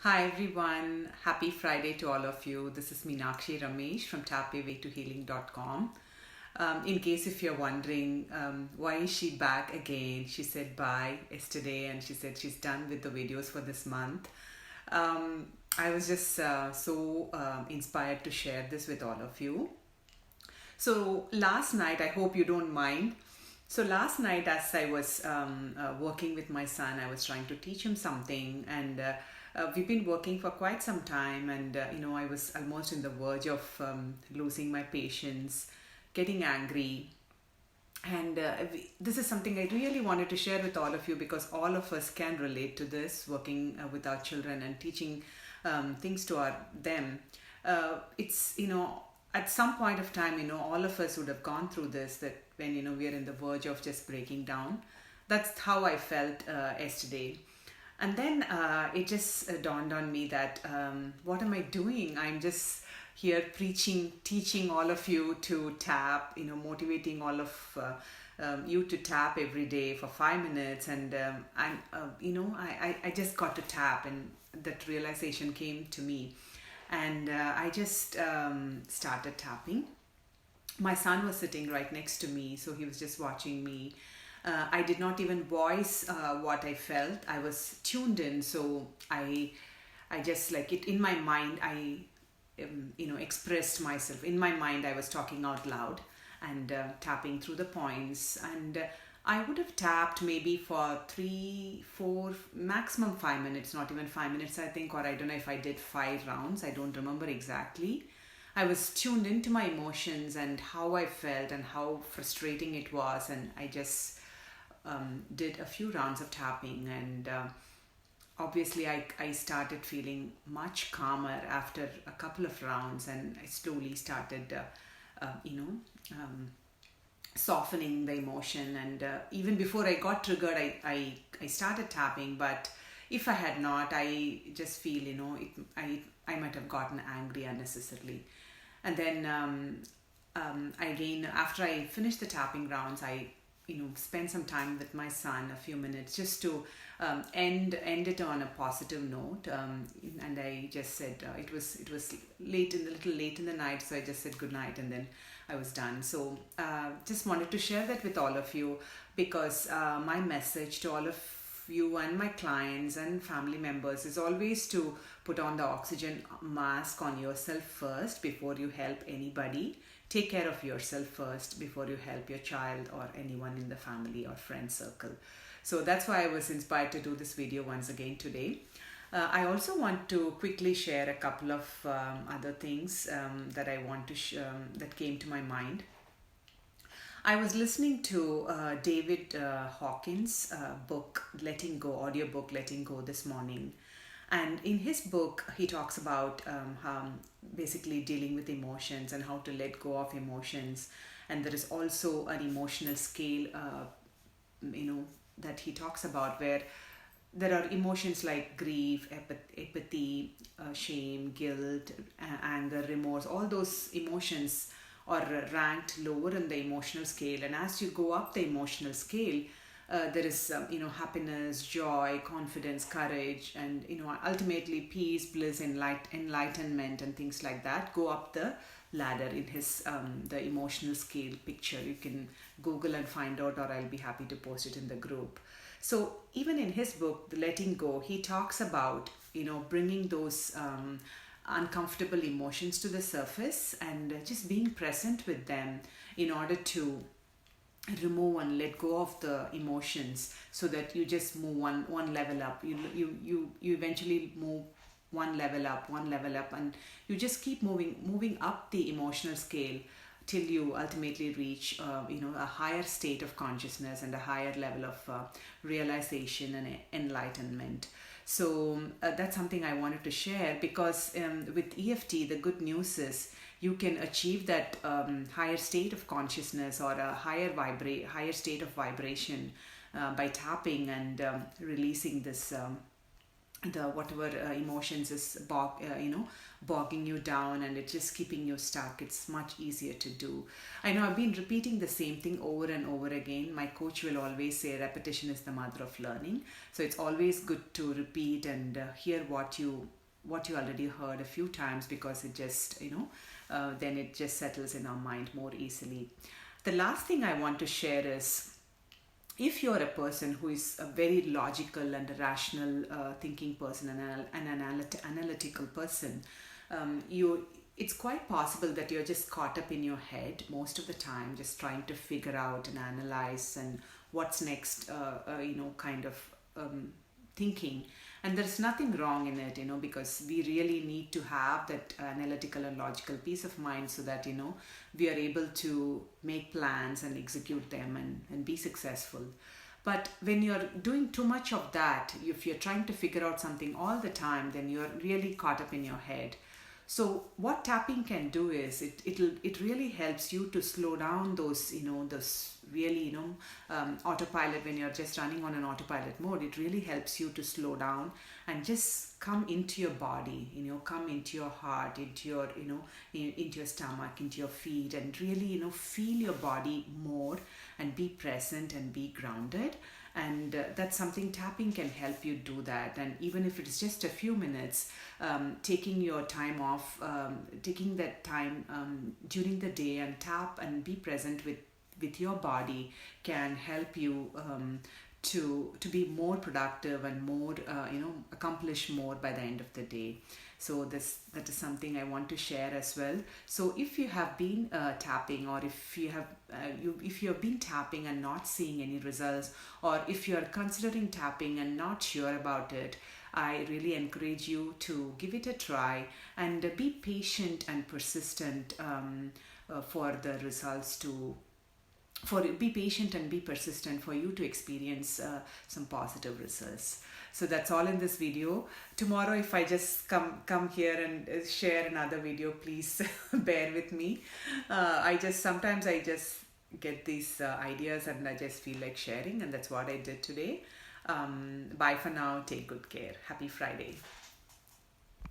Hi everyone, happy Friday to all of you. This is Meenakshi Ramesh from tapawaytohealing.com. In case if you're wondering why is she back again, she said bye yesterday and she said she's done with the videos for this month. I was just so inspired to share this with all of you. So last night, I hope you don't mind. So last night, as I was working with my son, I was trying to teach him something, and we've been working for quite some time. And I was almost in the verge of losing my patience, getting angry, and this is something I really wanted to share with all of you because all of us can relate to this working with our children and teaching things to them. It's, at some point of time, all of us would have gone through this, that when, we are in the verge of just breaking down. That's how I felt yesterday. And then it just dawned on me that what am I doing? I'm just here preaching, teaching all of you to tap, motivating all of you to tap every day for 5 minutes. And I just got to tap, and that realization came to me. And I just started tapping. My son was sitting right next to me, so he was just watching me. I did not even voice what I felt. I was tuned in, so I just like it in my mind. I expressed myself in my mind. I was talking out loud and tapping through the points, and I would have tapped maybe for 3, 4, maximum 5 minutes, not even 5 minutes, I think, or I don't know if I did 5 rounds. I don't remember exactly. I was tuned into my emotions and how I felt and how frustrating it was, and I just did a few rounds of tapping, and obviously I started feeling much calmer after a couple of rounds, and I slowly started softening the emotion. And even before I got triggered, I started tapping. But if I had not, I just feel I might have gotten angry unnecessarily. And then again, after I finished the tapping rounds, I spend some time with my son, a few minutes, just to end it on a positive note. And I just said it was little late in the night, so I just said good night, and then I was done. So just wanted to share that with all of you, because my message to all of you and my clients and family members is always to put on the oxygen mask on yourself first before you help anybody. Take care of yourself first before you help your child or anyone in the family or friend circle. So that's why I was inspired to do this video once again today. I also want to quickly share a couple of other things that I want to that came to my mind. I was listening to David Hawkins' book, Letting Go, audiobook Letting Go, this morning. And in his book, he talks about how basically dealing with emotions and how to let go of emotions. And there is also an emotional scale, that he talks about, where there are emotions like grief, apathy, shame, guilt, anger, remorse. All those emotions are ranked lower in the emotional scale. And as you go up the emotional scale, there is happiness, joy, confidence, courage, and ultimately peace, bliss, enlightenment, and things like that go up the ladder in his the emotional scale picture. You can Google and find out, or I'll be happy to post it in the group. So even in his book, The Letting Go, he talks about bringing those uncomfortable emotions to the surface and just being present with them in order to remove and let go of the emotions, so that you just move one level up. You eventually move one level up, and you just keep moving up the emotional scale till you ultimately reach a higher state of consciousness and a higher level of realization and enlightenment. So that's something I wanted to share, because with EFT, the good news is you can achieve that higher state of consciousness, or a higher state of vibration by tapping and releasing this the whatever emotions is bogging you down, and it's just keeping you stuck. It's much easier to do. I know I've been repeating the same thing over and over again. My coach will always say repetition is the mother of learning, so it's always good to repeat and hear what you already heard a few times, because it just then it just settles in our mind more easily. The last thing I want to share is, if you're a person who is a very logical and a rational thinking person, and an analytical person, it's quite possible that you're just caught up in your head most of the time, just trying to figure out and analyze and what's next, kind of thinking. And there's nothing wrong in it, because we really need to have that analytical and logical peace of mind, so that we are able to make plans and execute them and be successful. But when you're doing too much of that, if you're trying to figure out something all the time, then you're really caught up in your head. So what tapping can do is, it really helps you to slow down those really autopilot. When you're just running on an autopilot mode, it really helps you to slow down and just come into your body, come into your heart, into your into your stomach, into your feet, and really feel your body more, and be present and be grounded. And that's something tapping can help you do that. And even if it's just a few minutes, taking your time off, taking that time during the day, and tap and be present with your body, can help you to be more productive and more accomplish more by the end of the day. So that is something I want to share as well. So if you have been tapping, or if you have been tapping and not seeing any results, or if you are considering tapping and not sure about it, I really encourage you to give it a try, and be patient and persistent for the results to be patient and be persistent for you to experience some positive results. So that's all in this video. Tomorrow, if I just come here and share another video, please bear with me. Sometimes I just get these ideas, and I just feel like sharing, and that's what I did today. Bye for now. Take good care. Happy Friday.